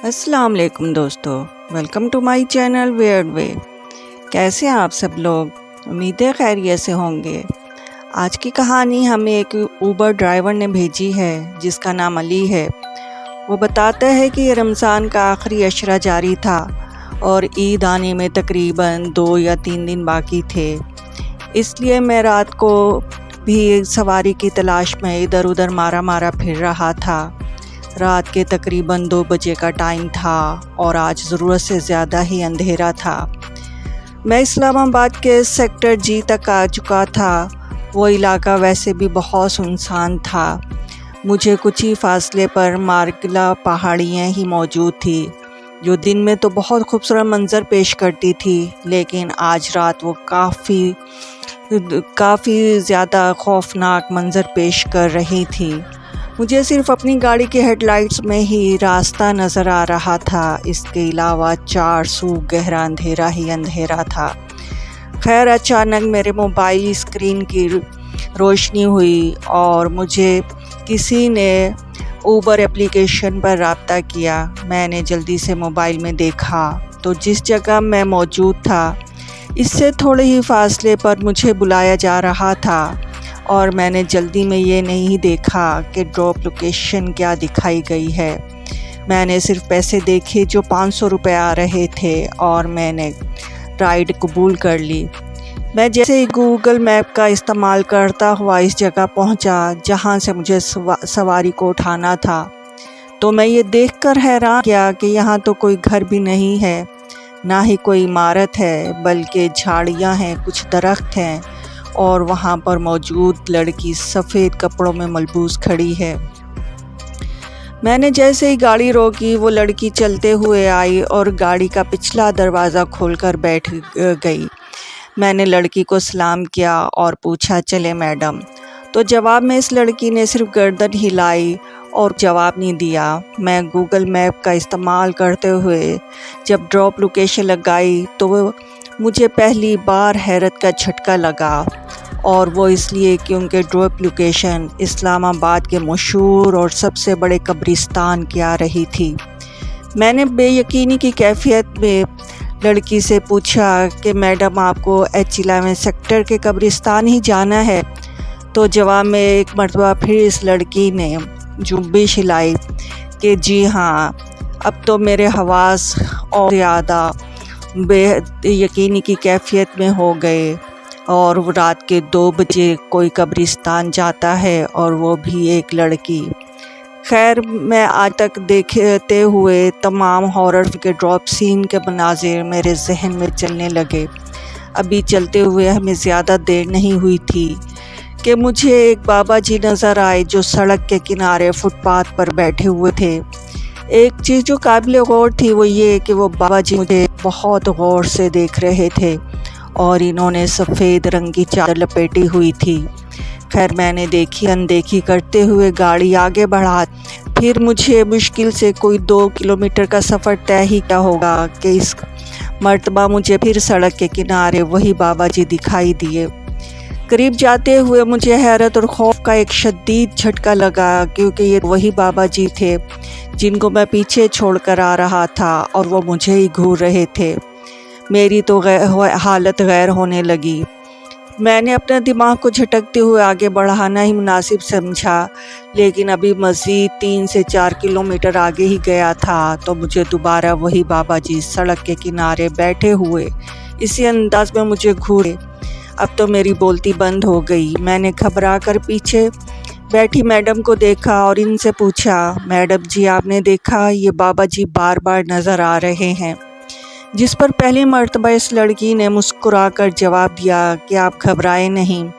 अस्सलाम वालेकुम दोस्तों, welcome to my channel weird way. कैसे हैं आप सब लोग? उम्मीद है खैरियत से होंगे। आज की कहानी हमें एक ऊबर ड्राइवर ने भेजी है जिसका नाम अली है। वो बताता है कि रमज़ान का आखिरी अशरा जारी था और ईद आने में तकरीबन 2 या 3 दिन बाकी थे। इसलिए मैं रात को भी सवारी की तलाश में इधर उधर मारा फिर रहा था। रात के तकरीबन 2 बजे का टाइम था और आज ज़रूरत से ज़्यादा ही अंधेरा था। मैं इस्लामाबाद के सेक्टर जी तक आ चुका था। वो इलाका वैसे भी बहुत सुनसान था। मुझे कुछ ही फासले पर मार्गिला पहाड़ियाँ ही मौजूद थी जो दिन में तो बहुत खूबसूरत मंज़र पेश करती थी, लेकिन आज रात वो काफ़ी ज़्यादा खौफनाक मंज़र पेश कर रही थी। मुझे सिर्फ अपनी गाड़ी के हेडलाइट्स में ही रास्ता नज़र आ रहा था। इसके अलावा चार सू गहरा अंधेरा ही अंधेरा था। खैर, अचानक मेरे मोबाइल स्क्रीन की रोशनी हुई और मुझे किसी ने ऊबर एप्लीकेशन पर राब्ता किया। मैंने जल्दी से मोबाइल में देखा तो जिस जगह मैं मौजूद था इससे थोड़े ही फासले पर मुझे बुलाया जा रहा था और मैंने जल्दी में ये नहीं देखा कि ड्रॉप लोकेशन क्या दिखाई गई है। मैंने सिर्फ पैसे देखे जो 500 रुपये आ रहे थे और मैंने राइड कबूल कर ली। मैं जैसे ही गूगल मैप का इस्तेमाल करता हुआ इस जगह पहुंचा जहां से मुझे सवारी को उठाना था, तो मैं ये देखकर हैरान किया कि यहाँ तो कोई घर भी नहीं है, ना ही कोई इमारत है, बल्कि झाड़ियाँ हैं, कुछ दरख्त हैं और वहाँ पर मौजूद लड़की सफ़ेद कपड़ों में मलबूस खड़ी है। मैंने जैसे ही गाड़ी रोकी वो लड़की चलते हुए आई और गाड़ी का पिछला दरवाज़ा खोलकर बैठ गई। मैंने लड़की को सलाम किया और पूछा, चले मैडम? तो जवाब में इस लड़की ने सिर्फ गर्दन हिलाई और जवाब नहीं दिया। मैं गूगल मैप का इस्तेमाल करते हुए जब ड्रॉप लोकेशन लगाई तो मुझे पहली बार हैरत का झटका लगा, और वो इसलिए क्योंकि ड्रॉप लोकेशन इस्लामाबाद के मशहूर और सबसे बड़े कब्रिस्तान की आ रही थी। मैंने बेयकीनी की कैफियत में लड़की से पूछा कि मैडम, आपको H11 सेक्टर के कब्रिस्तान ही जाना है? तो जवाब में एक मरतबा फिर इस लड़की ने जुम्बिश हिलाई कि जी हाँ। अब तो मेरे हवास और ज़्यादा बेहद यकीनी की कैफियत में हो गए और वो रात के 2 बजे कोई कब्रिस्तान जाता है और वो भी एक लड़की। खैर, मैं आज तक देखते हुए तमाम हॉरर के ड्रॉप सीन के मनाज़िर मेरे जहन में चलने लगे। अभी चलते हुए हमें ज़्यादा देर नहीं हुई थी कि मुझे एक बाबा जी नज़र आए जो सड़क के किनारे फुटपाथ पर बैठे हुए थे। एक चीज़ जो काबिल गौर थी वो ये कि वो बाबा जी मुझे बहुत गौर से देख रहे थे और इन्होंने सफ़ेद रंग की चादर लपेटी हुई थी। खैर, मैंने देखी अनदेखी करते हुए गाड़ी आगे बढ़ा। फिर मुझे मुश्किल से कोई 2 किलोमीटर का सफ़र तय ही क्या होगा कि इस मर्तबा मुझे फिर सड़क के किनारे वही बाबा जी दिखाई दिए। करीब जाते हुए मुझे हैरत और खौफ का एक शदीद झटका लगा, क्योंकि ये वही बाबा जी थे जिनको मैं पीछे छोड़कर आ रहा था और वो मुझे ही घूर रहे थे। मेरी तो हालत गैर होने लगी। मैंने अपने दिमाग को झटकते हुए आगे बढ़ाना ही मुनासिब समझा, लेकिन अभी मज़ीद 3 से 4 किलोमीटर आगे ही गया था तो मुझे दोबारा वही बाबा जी सड़क के किनारे बैठे हुए इसी अंदाज में मुझे घूरे। अब तो मेरी बोलती बंद हो गई। मैंने घबरा कर पीछे बैठी मैडम को देखा और इनसे पूछा, मैडम जी, आपने देखा ये बाबा जी बार बार नज़र आ रहे हैं? जिस पर पहली मर्तबा इस लड़की ने मुस्कुराकर जवाब दिया कि आप घबराएं नहीं,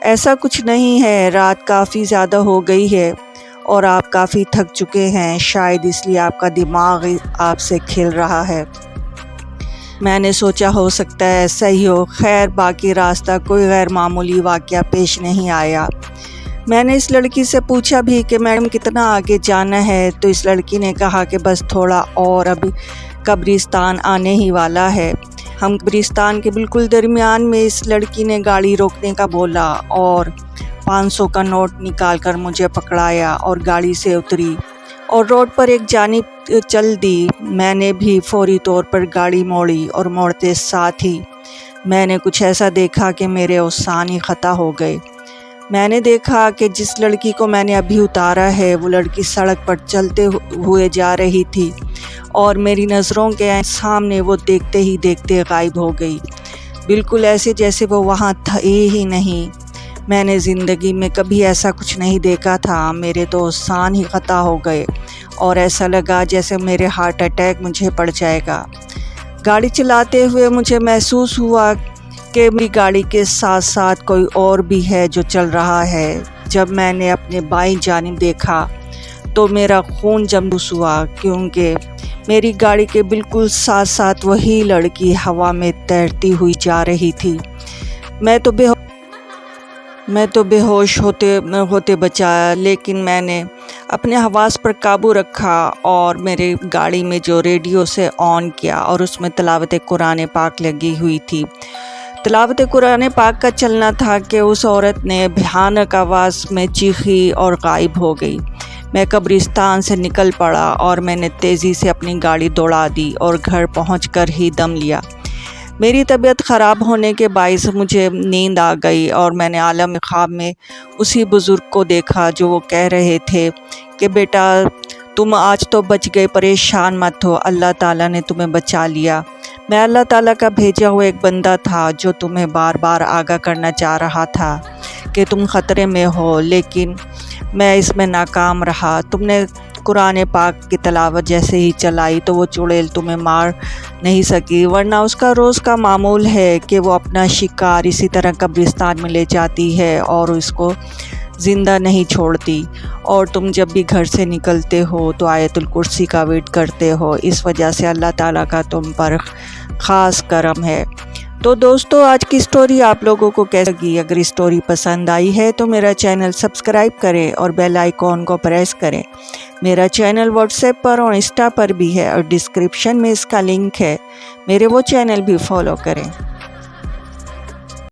ऐसा कुछ नहीं है। रात काफ़ी ज़्यादा हो गई है और आप काफ़ी थक चुके हैं, शायद इसलिए आपका दिमाग आपसे खेल रहा है। मैंने सोचा हो सकता है ऐसा ही हो। खैर, बाकी रास्ता कोई गैर मामूली वाक़या पेश नहीं आया। मैंने इस लड़की से पूछा भी कि मैडम कितना आगे जाना है? तो इस लड़की ने कहा कि बस थोड़ा और, अभी कब्रिस्तान आने ही वाला है। हम कब्रिस्तान के बिल्कुल दरमियान में इस लड़की ने गाड़ी रोकने का बोला और 500 का नोट निकालकर मुझे पकड़ाया और गाड़ी से उतरी और रोड पर एक जानिब चल दी। मैंने भी फौरी तौर पर गाड़ी मोड़ी और मोड़ते साथ ही मैंने कुछ ऐसा देखा कि मेरे औसान ही ख़ता हो गए। मैंने देखा कि जिस लड़की को मैंने अभी उतारा है वो लड़की सड़क पर चलते हुए जा रही थी और मेरी नज़रों के सामने वो देखते ही देखते गायब हो गई, बिल्कुल ऐसे जैसे वो वहाँ थे ही नहीं। मैंने ज़िंदगी में कभी ऐसा कुछ नहीं देखा था। मेरे तो औसान ही ख़ता हो गए और ऐसा लगा जैसे मेरे हार्ट अटैक मुझे पड़ जाएगा। गाड़ी चलाते हुए मुझे महसूस हुआ कि मेरी गाड़ी के साथ साथ कोई और भी है जो चल रहा है। जब मैंने अपने बाईं जानिब देखा तो मेरा खून जमूस हुआ, क्योंकि मेरी गाड़ी के बिल्कुल साथ साथ वही लड़की हवा में तैरती हुई जा रही थी। मैं तो बेहोश होते बचा, लेकिन मैंने अपने हवास पर काबू रखा और मेरे गाड़ी में जो रेडियो से ऑन किया और उसमें तिलावत कुरान पाक लगी हुई थी। तिलावत कुरान पाक का चलना था कि उस औरत ने भयानक आवाज़ में चीखी और गायब हो गई। मैं कब्रिस्तान से निकल पड़ा और मैंने तेज़ी से अपनी गाड़ी दौड़ा दी और घर पहुंचकर ही दम लिया। मेरी तबीयत ख़राब होने के बायस मुझे नींद आ गई और मैंने आलम ख्वाब में उसी बुज़ुर्ग को देखा जो वो कह रहे थे कि बेटा तुम आज तो बच गए, परेशान मत हो, अल्लाह ताला ने तुम्हें बचा लिया। मैं अल्लाह ताला का भेजा हुआ एक बंदा था जो तुम्हें बार बार आगाह करना चाह रहा था कि तुम ख़तरे में हो, लेकिन मैं इसमें नाकाम रहा। तुमने कुरान पाक की तिलावत जैसे ही चलाई तो वो चुड़ैल तुम्हें मार नहीं सकी, वरना उसका रोज़ का मामूल है कि वो अपना शिकार इसी तरह कब्रिस्तान में ले जाती है और उसको ज़िंदा नहीं छोड़ती। और तुम जब भी घर से निकलते हो तो आयतुल कुर्सी का वेट करते हो। इस वजह से अल्लाह ताला का तुम पर ख़ास करम है। तो दोस्तों, आज की स्टोरी आप लोगों को कैसी लगी? अगर स्टोरी पसंद आई है तो मेरा चैनल सब्सक्राइब करें और बेल आइकॉन को प्रेस करें। मेरा चैनल व्हाट्सएप पर और इंस्टा पर भी है और डिस्क्रिप्शन में इसका लिंक है, मेरे वो चैनल भी फॉलो करें।